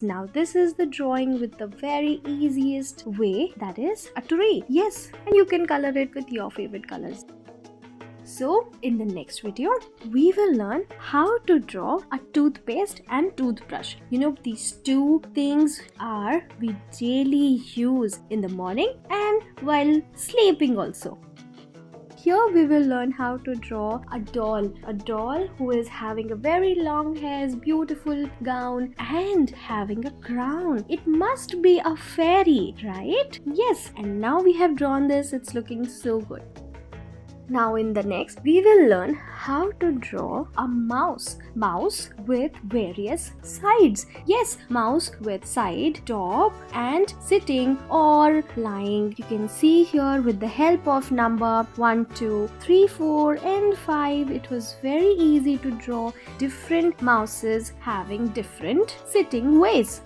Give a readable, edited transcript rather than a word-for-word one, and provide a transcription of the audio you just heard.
Now this is the drawing with the very easiest way, that is a tree. Yes, and you can color it with your favorite colors. So in the next video, we will learn how to draw a toothpaste and toothbrush. You know, these two things are we daily use in the morning and while sleeping also. Here we will learn how to draw a doll who is having a very long hairs, beautiful gown and having a crown. It must be a fairy, right? Yes, and now we have drawn this, it's looking so good. Now in the next, we will learn how to draw a mouse with various sides. Yes, mouse with side, top and sitting or lying. You can see here with the help of number 1, 2, 3, 4 and 5, it was very easy to draw different mouses having different sitting ways.